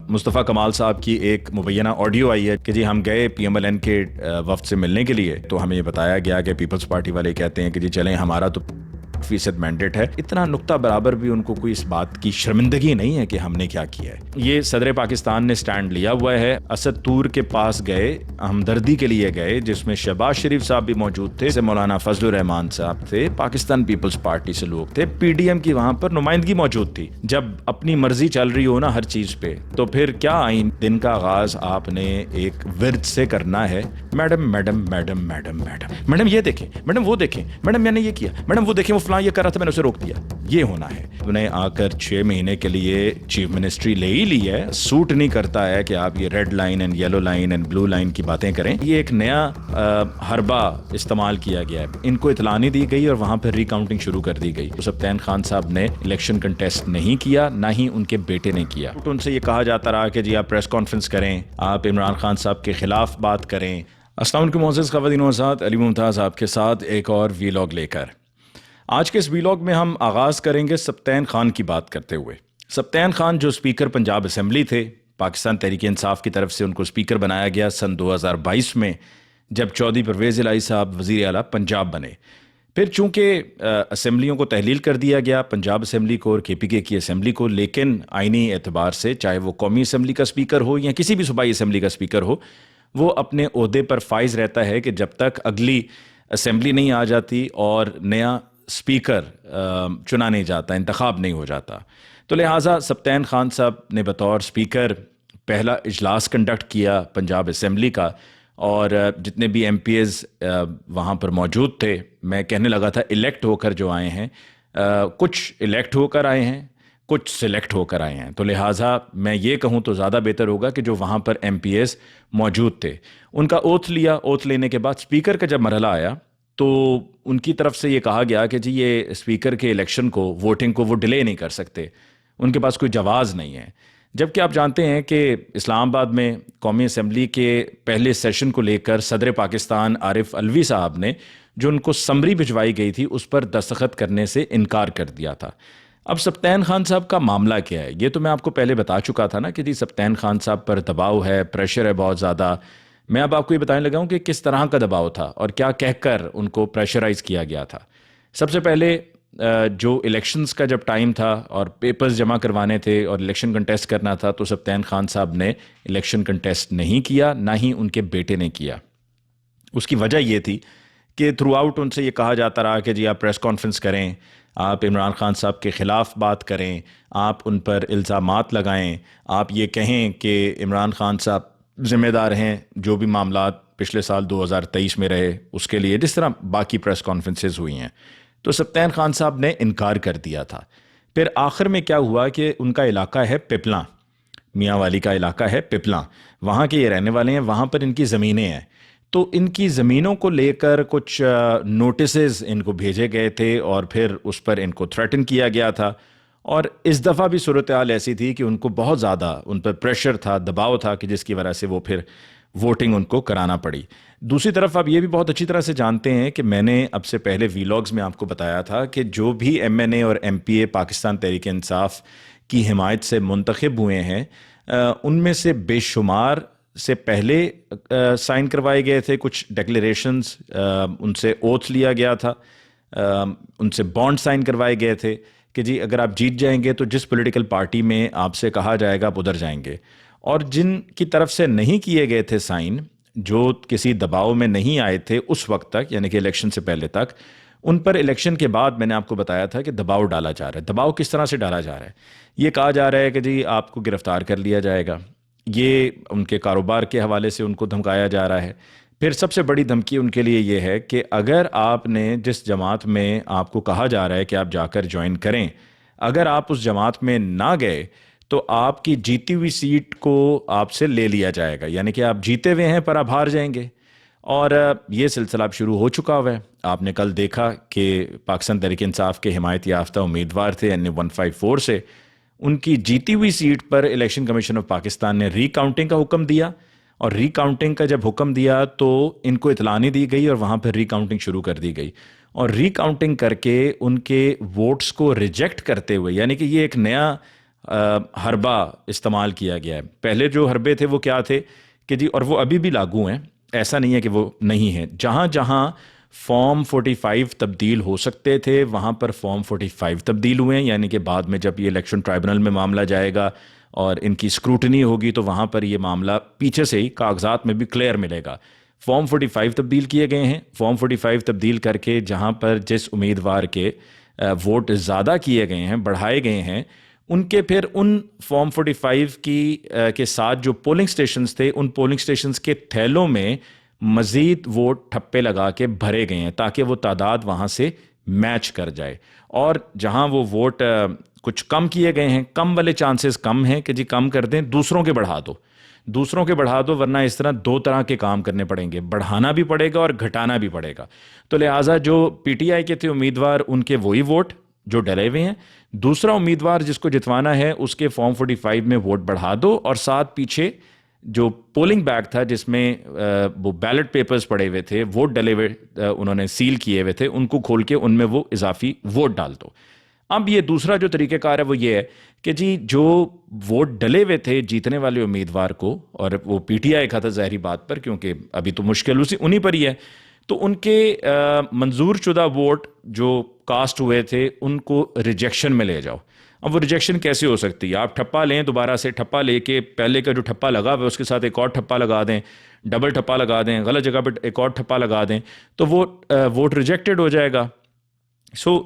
मुस्तफ़ा कमाल साहब की एक मुबैना ऑडियो आई है कि जी हम गए PMLN के वफ्द से मिलने के लिए, तो हमें ये बताया गया कि पीपल्स पार्टी वाले कहते हैं कि जी चलें, हमारा तो % मैंडेट है। इतना नुक्ता बराबर भी उनको कोई इस बात की शर्मिंदगी नहीं है कि हमने क्या किया है। ये सदर पाकिस्तान ने स्टैंड लिया हुआ है। असद तूर के पास गए, हमदर्दी के लिए गए, जिसमें शहबाज शरीफ साहब भी मौजूद थे, मौलाना फजलुर रहमान साहब थे, पाकिस्तान पीपल्स पार्टी से लोग थे, PDM की वहां पर नुमाइंदगी मौजूद थी। जब अपनी मर्जी चल रही हो ना हर चीज पे, तो फिर क्या आइन दिन का आगाज आपने एक विर्द से करना है। Madam madam madam madam madam madam ये देखें, मैडम वो देखें, मैडम मैंने ये किया, मैडम वो देखें, वो फलां ये कर रहा था, मैंने उसे रोक दिया। ये होना है। उन्हें आकर 6 महीने के लिए चीफ मिनिस्ट्री ले ही ली है। सूट नहीं करता है कि आप ये red line and yellow line and blue line की बातें करें। ये एक नया हरबा इस्तेमाल किया गया है। इनको इतला नहीं दी गई और वहां पर रिकाउंटिंग शुरू कर दी गई। तो सब्तैन खान साहब ने इलेक्शन कंटेस्ट नहीं किया, ना ही उनके बेटे ने किया। तो उनसे ये कहा जाता रहा कि जी आप प्रेस कॉन्फ्रेंस करें, आप इमरान खान साहब के खिलाफ बात करें। अस्सलाम वालेकुम मोअज़्ज़ज़ ख़वातीन व हज़रात, अली मुमताज़ आपके साथ एक और वीलॉग लेकर। आज के इस वीलॉग में हम आगाज़ करेंगे सब्तैन खान की बात करते हुए। सब्तैन खान जो स्पीकर पंजाब असेंबली थे, पाकिस्तान तहरीक इंसाफ की तरफ से उनको स्पीकर बनाया गया सन 2022 में, जब चौधरी परवेज़ इलाही साहब वज़ीर आला पंजाब बने। फिर चूंकि असेंबलियों को तहलील कर दिया गया, पंजाब असेंबली को और KPK की असेंबली को, लेकिन आइनी एतबार से चाहे वो कौमी असेंबली का स्पीकर हो या किसी भी सूबाई असेंबली का स्पीकर हो, वो अपने ओहदे पर फाइज रहता है कि जब तक अगली असेंबली नहीं आ जाती और नया स्पीकर चुना नहीं जाता, इंतखाब नहीं हो जाता। तो लिहाजा सब्तैन खान साहब ने बतौर स्पीकर पहला इजलास कंडक्ट किया पंजाब असेंबली का, और जितने भी MPs वहाँ पर मौजूद थे, मैं कहने लगा था इलेक्ट होकर जो आए हैं, कुछ इलेक्ट होकर आए हैं, कुछ सिलेक्ट होकर आए हैं। तो लिहाजा मैं ये कहूँ तो ज़्यादा बेहतर होगा कि जो वहाँ पर MPs मौजूद थे उनका ओथ लिया। ओथ लेने के बाद स्पीकर का जब मरहला आया तो उनकी तरफ से ये कहा गया कि जी ये स्पीकर के इलेक्शन को, वोटिंग को वो डिले नहीं कर सकते, उनके पास कोई जवाज़ नहीं है। जबकि आप जानते हैं कि इस्लामाबाद में कौमी असेंबली के पहले सेशन को लेकर सदर पाकिस्तान आरिफ अलवी साहब ने जो उनको समरी भिजवाई गई थी उस पर दस्तखत करने से इनकार कर दिया था। अब सब्तैन खान साहब का मामला क्या है, ये तो मैं आपको पहले बता चुका था ना कि जी सब्तैन खान साहब पर दबाव है, प्रेशर है बहुत ज़्यादा। मैं अब आपको ये बताने लगा हूँ कि किस तरह का दबाव था और क्या कहकर उनको प्रेशराइज किया गया था। सबसे पहले जो इलेक्शंस का जब टाइम था और पेपर्स जमा करवाने थे और इलेक्शन कंटेस्ट करना था, तो सब्तैन खान साहब ने इलेक्शन कंटेस्ट नहीं किया, ना ही उनके बेटे ने किया। उसकी वजह ये थी कि थ्रू आउट उनसे ये कहा जाता रहा कि जी आप प्रेस कॉन्फ्रेंस करें, आप इमरान खान साहब के ख़िलाफ़ बात करें, आप उन पर इल्ज़ामात लगाएं, आप ये कहें कि इमरान खान साहब ज़िम्मेदार हैं जो भी मामलात पिछले साल 2023 में रहे उसके लिए, जिस तरह बाकी प्रेस कॉन्फ्रेंसेस हुई हैं। तो सब्तैन खान साहब ने इनकार कर दिया था। फिर आखिर में क्या हुआ कि उनका इलाका है पिपला, मियाँ वाली का इलाका है पिपला, वहाँ के ये रहने वाले हैं, वहाँ पर इनकी ज़मीनें हैं। तो इनकी ज़मीनों को लेकर कुछ नोटिसेस इनको भेजे गए थे और फिर उस पर इनको थ्रेटन किया गया था। और इस दफ़ा भी सूरत हाल ऐसी थी कि उनको बहुत ज़्यादा उन पर प्रेशर था, दबाव था, कि जिसकी वजह से वो फिर वोटिंग उनको कराना पड़ी। दूसरी तरफ आप ये भी बहुत अच्छी तरह से जानते हैं कि मैंने अब से पहले वीलॉग्स में आपको बताया था कि जो भी MNA और MPA पाकिस्तान तहरीक इंसाफ की हिमायत से मुंतखब हुए हैं, उनमें से बेशुमार से पहले साइन करवाए गए थे कुछ डिक्लेरेशंस, उनसे ओथ लिया गया था, उनसे बॉन्ड साइन करवाए गए थे कि जी अगर आप जीत जाएंगे तो जिस पॉलिटिकल पार्टी में आपसे कहा जाएगा आप उधर जाएंगे। और जिन की तरफ से नहीं किए गए थे साइन, जो किसी दबाव में नहीं आए थे उस वक्त तक, यानी कि इलेक्शन से पहले तक, उन पर इलेक्शन के बाद मैंने आपको बताया था कि दबाव डाला जा रहा है। दबाव किस तरह से डाला जा रहा है? ये कहा जा रहा है कि जी आपको गिरफ्तार कर लिया जाएगा, ये उनके कारोबार के हवाले से उनको धमकाया जा रहा है। फिर सबसे बड़ी धमकी उनके लिए ये है कि अगर आपने जिस जमात में आपको कहा जा रहा है कि आप जाकर ज्वाइन करें, अगर आप उस जमात में ना गए तो आपकी जीती हुई सीट को आपसे ले लिया जाएगा, यानी कि आप जीते हुए हैं पर आप हार जाएंगे। और ये सिलसिला अब शुरू हो चुका हुआ है। आपने कल देखा कि पाकिस्तान तहरीक इंसाफ के हिमायत याफ्ता उम्मीदवार थे NA 154 से, उनकी जीती हुई सीट पर इलेक्शन कमीशन ऑफ पाकिस्तान ने रीकाउंटिंग का हुक्म दिया, और रीकाउंटिंग का जब हुक्म दिया तो इनको इतला नहीं दी गई और वहाँ पर रीकाउंटिंग शुरू कर दी गई। और रीकाउंटिंग करके उनके वोट्स को रिजेक्ट करते हुए, यानी कि ये एक नया हरबा इस्तेमाल किया गया है। पहले जो हरबे थे वो क्या थे कि जी, और वो अभी भी लागू हैं, ऐसा नहीं है कि वो नहीं है। जहाँ जहाँ फॉर्म 45 तब्दील हो सकते थे वहाँ पर फॉर्म 45 तब्दील हुए हैं, यानी कि बाद में जब ये इलेक्शन ट्राइब्यूनल में मामला जाएगा और इनकी स्क्रूटनी होगी तो वहाँ पर ये मामला पीछे से ही कागजात में भी क्लियर मिलेगा। फॉर्म 45 तब्दील किए गए हैं। फॉर्म 45 तब्दील करके जहाँ पर जिस उम्मीदवार के वोट ज़्यादा किए गए हैं, बढ़ाए गए हैं, उनके फिर उन फॉर्म 45 के साथ जो पोलिंग स्टेशंस थे, उन पोलिंग स्टेशंस के थैलों में मज़ीद वोट ठप्पे लगा के भरे गए हैं ताकि वो तादाद वहाँ से मैच कर जाए। और जहाँ वो वोट कुछ कम किए गए हैं, कम वाले चांसेस कम हैं कि जी कम कर दें, दूसरों के बढ़ा दो, दूसरों के बढ़ा दो, वरना इस तरह दो तरह के काम करने पड़ेंगे, बढ़ाना भी पड़ेगा और घटाना भी पड़ेगा। तो लिहाजा जो पीटीआई के थे उम्मीदवार, उनके वही वोट जो डले हुए हैं, दूसरा उम्मीदवार जिसको जितवाना है उसके फॉर्म 45 में वोट बढ़ा दो, और साथ पीछे जो पोलिंग बैग था जिसमें वो बैलेट पेपर्स पड़े हुए थे, वोट डले हुए उन्होंने सील किए हुए थे, उनको खोल के उनमें वो इजाफी वोट डाल दो। अब ये दूसरा जो तरीक़ेकार है वो ये है कि जी जो वोट डले हुए थे जीतने वाले उम्मीदवार को, और वो पीटीआई का था ज़ाहिरी बात पर, क्योंकि अभी तो मुश्किल उन्हीं पर ही है, तो उनके मंजूर शुदा वोट जो कास्ट हुए थे उनको रिजेक्शन में ले जाओ। अब वो रिजेक्शन कैसे हो सकती है? आप ठप्पा लें, दोबारा से ठप्पा लेके पहले का जो ठप्पा लगा हुआ है उसके साथ एक और ठप्पा लगा दें, डबल ठप्पा लगा दें, गलत जगह पर एक और ठप्पा लगा दें, तो वो वोट रिजेक्टेड हो जाएगा।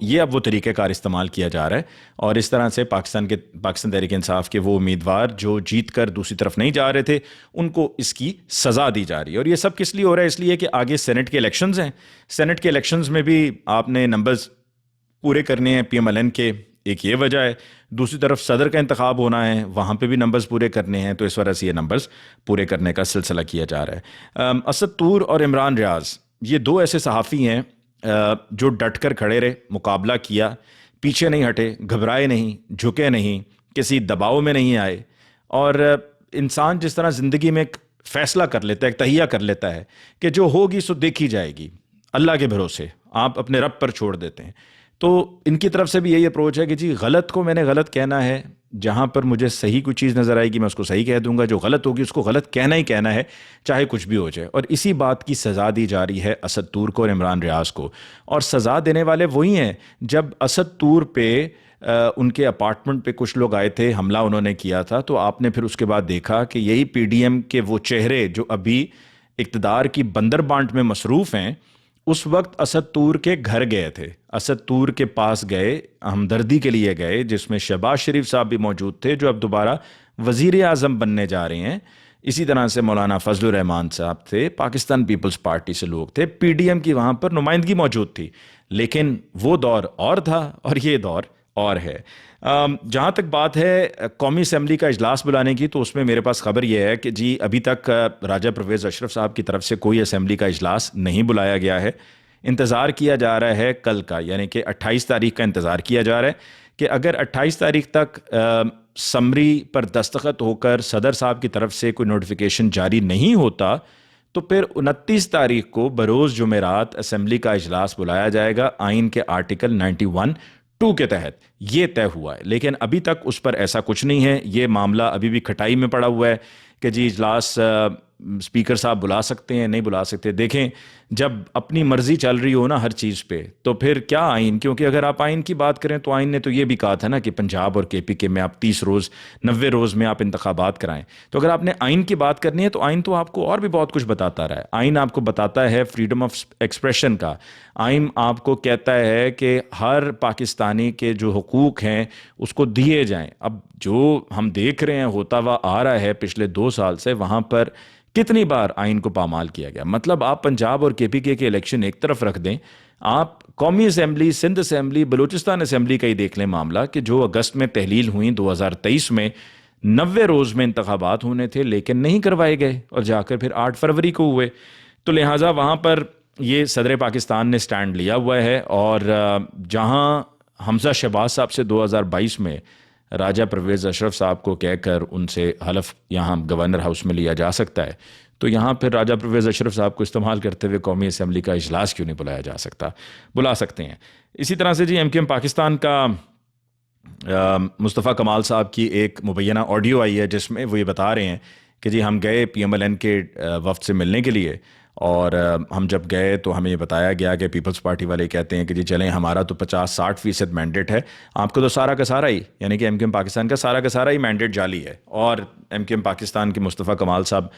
ये अब वो तरीक़ेकार इस्तेमाल किया जा रहा है, और इस तरह से पाकिस्तान तहरीक इंसाफ के वो उम्मीदवार जो जीत कर दूसरी तरफ नहीं जा रहे थे उनको इसकी सज़ा दी जा रही है। और ये सब किस लिए हो रहा है? इसलिए कि आगे सेनेट के इलेक्शंस हैं। सेनेट के इलेक्शंस में भी आपने नंबर्स पूरे करने हैं PMLN के, एक ये वजह है। दूसरी तरफ सदर का इंतखाब होना है, वहाँ पे भी नंबर्स पूरे करने हैं, तो इस वजह से ये नंबर्स पूरे करने का सिलसिला किया जा रहा है। असद तूर और इमरान रियाज, ये दो ऐसे सहाफ़ी हैं जो डट कर खड़े रहे, मुकाबला किया, पीछे नहीं हटे, घबराए नहीं, झुके नहीं, किसी दबाव में नहीं आए। और इंसान जिस तरह ज़िंदगी में एक फ़ैसला कर लेता है, एक तहिया कर लेता है कि जो होगी सो देखी जाएगी, अल्लाह के भरोसे आप अपने रब पर छोड़ देते हैं, तो इनकी तरफ से भी यही अप्रोच है कि जी गलत को मैंने गलत कहना है, जहाँ पर मुझे सही कोई चीज़ नज़र आएगी मैं उसको सही कह दूंगा, जो गलत होगी उसको गलत कहना ही कहना है, चाहे कुछ भी हो जाए। और इसी बात की सज़ा दी जा रही है असद तूर को और इमरान रियाज को। और सज़ा देने वाले वही हैं। जब असद तूर पे उनके अपार्टमेंट पे कुछ लोग आए थे, हमला उन्होंने किया था, तो आपने फिर उसके बाद देखा कि यही PDM के वो चेहरे जो अभी इक़्तिदार की बंदर बांट में मसरूफ़ हैं, उस वक्त असद तूर के घर गए थे, असद तूर के पास गए, हमदर्दी के लिए गए, जिसमें शहबाज शरीफ साहब भी मौजूद थे जो अब दोबारा वज़ीर आज़म बनने जा रहे हैं। इसी तरह से मौलाना फजलुर रहमान साहब थे, पाकिस्तान पीपल्स पार्टी से लोग थे, PDM की वहाँ पर नुमाइंदगी मौजूद थी। लेकिन वो दौर और था और ये दौर और है। जहाँ तक बात है कौमी असम्बली का इजलास बुलाने की, तो उसमें मेरे पास खबर यह है कि जी अभी तक राजा परवेज़ अशरफ साहब की तरफ से कोई असम्बली का इजलास नहीं बुलाया गया है। इंतज़ार किया जा रहा है कल का, यानी कि 28 तारीख का इंतज़ार किया जा रहा है कि अगर 28 तारीख तक समरी पर दस्तखत होकर सदर साहब की तरफ से कोई नोटिफिकेशन जारी नहीं होता, तो फिर 29 तारीख को बरोज़ जुमेरात असम्बली का इजलास बुलाया जाएगा आइन के आर्टिकल 91(2) के तहत। ये तय हुआ है, लेकिन अभी तक उस पर ऐसा कुछ नहीं है। ये मामला अभी भी खटाई में पड़ा हुआ है कि जी इजलास स्पीकर साहब बुला सकते हैं, नहीं बुला सकते। देखें, जब अपनी मर्जी चल रही हो ना हर चीज़ पे, तो फिर क्या आइन, क्योंकि अगर आप आइन की बात करें तो आइन ने तो ये भी कहा था ना कि पंजाब और KPK में आप 30 रोज़ 90 रोज़ में आप इंतखाबात कराएं। तो अगर आपने आइन की बात करनी है तो आइन तो आपको और भी बहुत कुछ बताता रहा है। आइन आपको बताता है फ्रीडम ऑफ एक्सप्रेशन का, आइन आपको कहता है कि हर पाकिस्तानी के जो हुकूक हैं उसको दिए जाएँ। अब जो हम देख रहे हैं होता हुआ आ रहा है पिछले 2 साल से, वहाँ पर कितनी बार आइन को पामाल किया गया। मतलब आप पंजाब और KPK के इलेक्शन एक तरफ रख दें, आप कौमी assembly, Sindh assembly, Balochistan assembly का ही देख लें मामला, कि जो अगस्त में तहलील हुई 2023 में, 90 रोज़ में इंतखाबात होने थे लेकिन नहीं करवाए गए और जाकर फिर 8 फरवरी को हुए। तो लिहाजा वहाँ पर ये सदर पाकिस्तान ने स्टैंड लिया हुआ है। और जहाँ हमजा शहबाज साहब से 2022 में राजा परवेज़ अशरफ साहब को कहकर उनसे हलफ यहाँ गवर्नर हाउस में लिया जा सकता है, तो यहाँ फिर राजा परवेज़ अशरफ साहब को इस्तेमाल करते हुए कौमी असम्बली का इजलास क्यों नहीं बुलाया जा सकता? बुला सकते हैं। इसी तरह से जी MKM पाकिस्तान का मुस्तफ़ा कमाल साहब की एक मुबैना ऑडियो आई है जिसमें वो ये बता रहे हैं कि जी हम गए पीएमएलएन के वफ़द से मिलने के लिए। और हम जब गए तो हमें ये बताया गया कि पीपल्स पार्टी वाले कहते हैं कि जी चलें हमारा तो 50-60% मैंडेट है, आपको तो सारा का सारा ही, यानी कि एमक्यूएम पाकिस्तान का सारा ही मैंडेट जाली है। और एमक्यूएम पाकिस्तान के मुस्तफ़ा कमाल साहब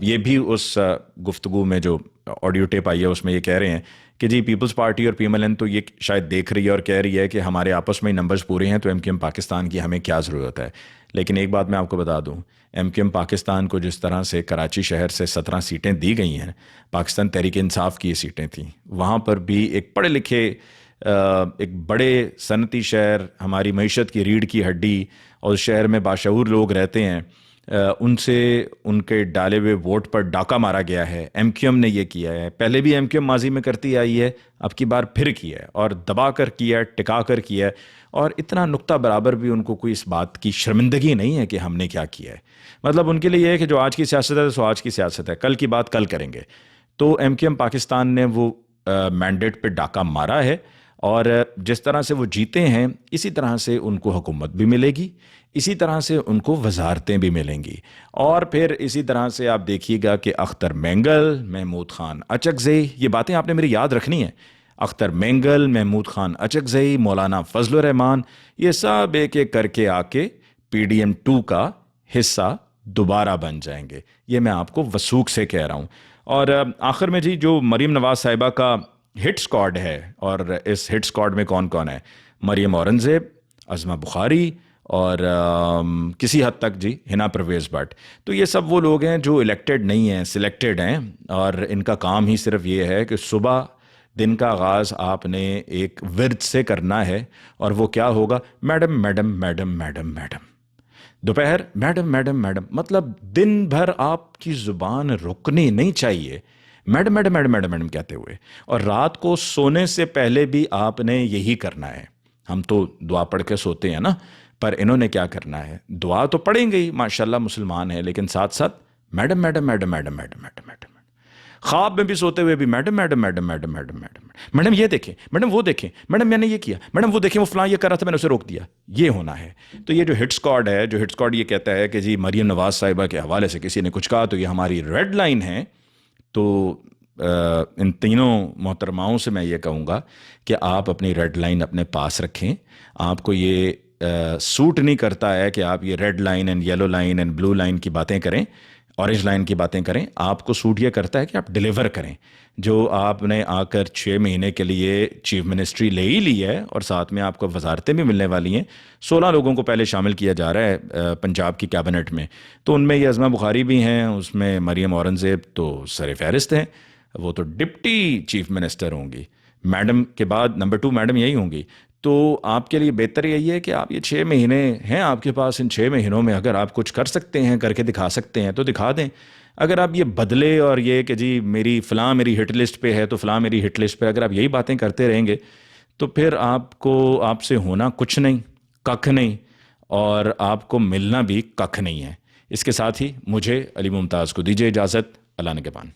ये भी उस गुफ्तगू में जो ऑडियो टेप आई है उसमें ये कह रहे हैं कि जी पीपल्स पार्टी और पीएमएलएन तो ये शायद देख रही है और कह रही है कि हमारे आपस में ही नंबर्स पूरे हैं, तो एमक्यूएम पाकिस्तान की हमें क्या ज़रूरत है। लेकिन एक बात मैं आपको बता दूं, एमक्यूएम पाकिस्तान को जिस तरह से कराची शहर से 17 सीटें दी गई हैं, पाकिस्तान तहरीक इंसाफ की ये सीटें थीं, वहाँ पर भी एक पढ़े लिखे एक बड़े सनती शहर, हमारी मईशत की रीढ़ की हड्डी, और शहर में बाशऊर लोग रहते हैं, उनसे उनके डाले हुए वोट पर डाका मारा गया है। एमक्यूएम ने ये किया है, पहले भी एमक्यूएम माजी में करती आई है, अब की बार फिर किया है, और दबा कर किया है, टिका कर किया है। और इतना नुक्ता बराबर भी उनको कोई इस बात की शर्मिंदगी नहीं है कि हमने क्या किया है। मतलब उनके लिए ये है कि जो आज की सियासत है सो आज की सियासत है, कल की बात कल करेंगे। तो एमक्यूएम पाकिस्तान ने वो मैंडेट पे डाका मारा है, और जिस तरह से वो जीते हैं इसी तरह से उनको हुकूमत भी मिलेगी, इसी तरह से उनको वजारतें भी मिलेंगी। और फिर इसी तरह से आप देखिएगा कि अख्तर मेंगल, महमूद खान अचकज़ई, ये बातें आपने मेरी याद रखनी है। अख्तर मेंगल, महमूद खान अचकज़ई, मौलाना फजलुर रहमान, ये सब एक एक करके आके PDM 2 का हिस्सा दोबारा बन जाएंगे। ये मैं आपको वसूख से कह रहा हूँ। और आखिर में जी जो मरीम नवाज साहिबा का हिट स्क्वाड है, और इस हिट स्क्वाड में कौन कौन है? मरियम औरंगज़ेब, अज़मा बुखारी, और किसी हद तक जी हिना परवेज़ भट्ट। तो ये सब वो लोग हैं जो इलेक्टेड नहीं हैं, सिलेक्टेड हैं, और इनका काम ही सिर्फ ये है कि सुबह दिन का आगाज़ आपने एक विर्द से करना है, और वो क्या होगा? Madam madam madam madam madam. दोपहर मैडम मैडम मैडम, मतलब दिन भर आपकी ज़ुबान रुकनी नहीं चाहिए madam madam madam madam madam कहते हुए। और रात को सोने से पहले भी आपने यही करना है। हम तो दुआ पढ़ के सोते हैं ना, पर इन्होंने क्या करना है? दुआ तो पढ़ेंगे ही, माशाल्लाह मुसलमान है, लेकिन साथ साथ madam madam madam madam madam madam madam, ख्वाब में भी सोते हुए भी madam madam madam madam madam madam, madam ये देखें, मैडम वो देखें, मैडम मैंने ये किया, मैडम वो देखें, वो फलां ये कर रहा था मैंने उसे रोक दिया। ये होना है। तो ये जो हिट स्क्वाड है, जो हिट स्क्वाड ये कहता है कि जी मरियम नवाज साहिबा के हवाले से किसी ने कुछ कहा तो ये हमारी रेड लाइन है, तो इन तीनों मोहतरमाओं से मैं ये कहूँगा कि आप अपनी रेड लाइन अपने पास रखें। आपको ये सूट नहीं करता है कि आप ये red line and yellow line and blue line की बातें करें, ऑरेंज लाइन की बातें करें। आपको सूट ये करता है कि आप डिलीवर करें। जो आपने आकर 6 महीने के लिए चीफ मिनिस्ट्री ले ही ली है, और साथ में आपको वजारतें भी मिलने वाली हैं। 16 लोगों को पहले शामिल किया जा रहा है पंजाब की कैबिनेट में, तो उनमें ये अज़मा बुखारी भी हैं, उसमें मरियम औरंगज़ेब तो सर फहरिस्त हैं, वो तो डिप्टी चीफ मिनिस्टर होंगी। मैडम के बाद नंबर 2 मैडम यही होंगी। तो आपके लिए बेहतर यही है कि आप ये 6 महीने हैं आपके पास, इन 6 महीनों में अगर आप कुछ कर सकते हैं, करके दिखा सकते हैं तो दिखा दें। अगर आप ये बदले और ये कि जी मेरी फ़लाँ मेरी हिट लिस्ट पे है तो फ़लाँ मेरी हिट लिस्ट पे, अगर आप यही बातें करते रहेंगे तो फिर आपको आपसे होना कुछ नहीं, कख नहीं, और आपको मिलना भी कख नहीं है। इसके साथ ही मुझे अली मुमताज़ को दीजिए इजाज़त। अल्लाह ने के पान।